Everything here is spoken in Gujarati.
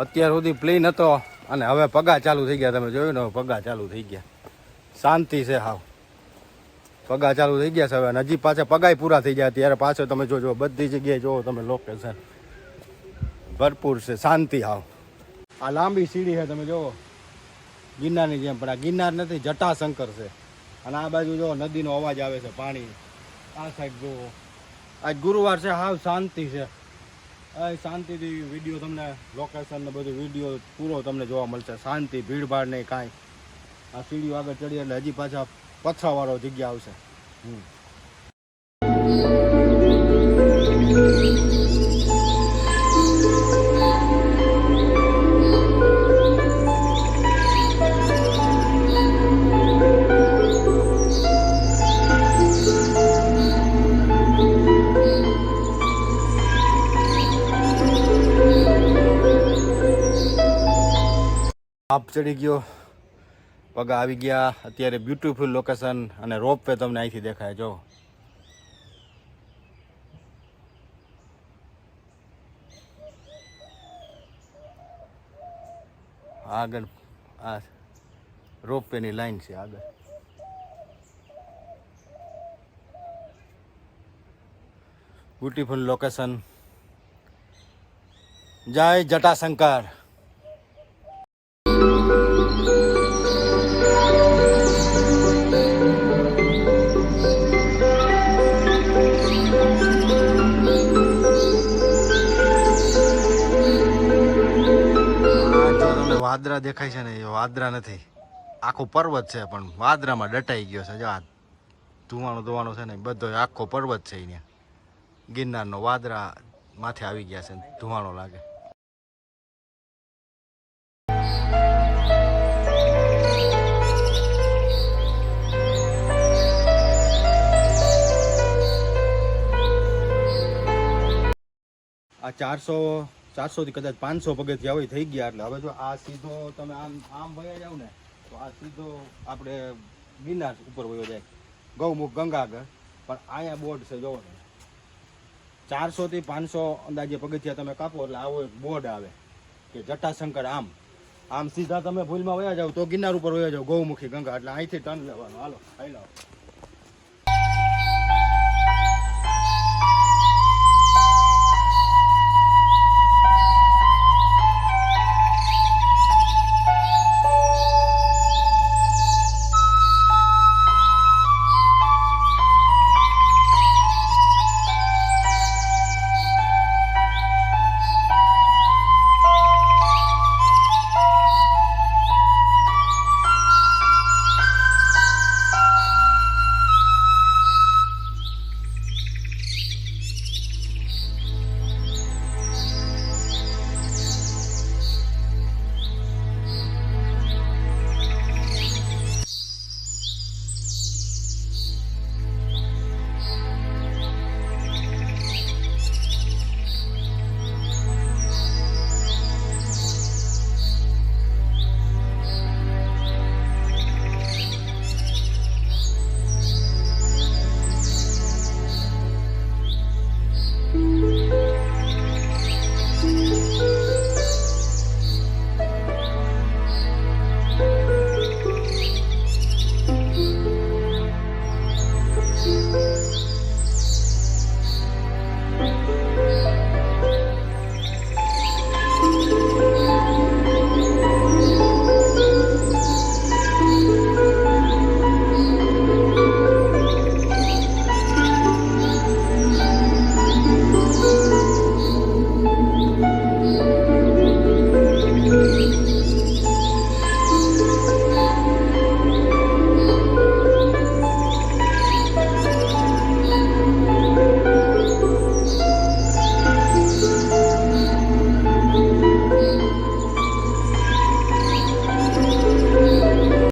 અત્યાર સુધી પ્લેન હતો અને હવે પગા ચાલુ થઈ ગયા. તમે જોયું ને, પગા ચાલુ થઈ ગયા. શાંતિ છે હાવ. પગા ચાલુ થઈ ગયા છે હવે. નજીક પાછા પગાય પૂરા થઈ ગયા ત્યારે પાછો તમે જોજો બધી જગ્યાએ જોવો તમે લોકેશન ભરપૂર છે. શાંતિ હાવ. આ લાંબી સીડી છે તમે જોવો ગિરનારની જેમ, પણ આ ગિરનાર નથી, જટાશંકર છે. અને આ બાજુ જો નદીનો અવાજ આવે છે, પાણી. આ સાઈડ જુઓ, આજ ગુરુવાર છે, હાવ શાંતિ છે. શાંતિથી વિડીયો તમને લોકેશન ને બધું વિડીયો પૂરો તમને જોવા મળશે. શાંતિ, ભીડભાડ નહીં કાંઈ. આ સીડીઓ આગળ ચડી એટલે હજી પાછા પથરાવાળો જગ્યા આવશે. આપ ચડી ગયો, પગા આવી ગયા. અત્યારે બ્યુટીફુલ લોકેશન અને રોપ વે તમને અહીંથી દેખાય. જો આગળ આ રોપ વે ની લાઈન છે આગળ. Beautiful location. જય જટાશંકર. વાદરા દેખાય છે ને, એ વાદરા નથી, આખો પર્વત છે, પણ વાદરામાં દટાઈ ગયો છે. જો આ ધુવાણો છે ને, બધો આખો પર્વત છે. અહીંયા ગિરનારનો વાદરા માથે આવી ગયા છે, ધુવાણો લાગે. આ 400 થી કદાચ 500 પગથિયા હોય થઈ ગયા. એટલે હવે જો આ સીધો તમે આમ વયા જાવ ને, તો આ સીધો આપણે ગિરનાર ઉપર વયો જાય, ગૌમુખ ગંગા આગળ. પણ અહીંયા બોર્ડ છે જોવો ને, 400 થી 500 અંદાજે પગથિયા તમે કાપો એટલે આવો એક બોર્ડ આવે કે જટાશંકર. આમ સીધા તમે ભૂલમાં વયા જાવ તો ગિરનાર ઉપર વયા જાવ, ગૌમુખી ગંગા. એટલે અહીંથી ટર્ન લેવાનું. હાલો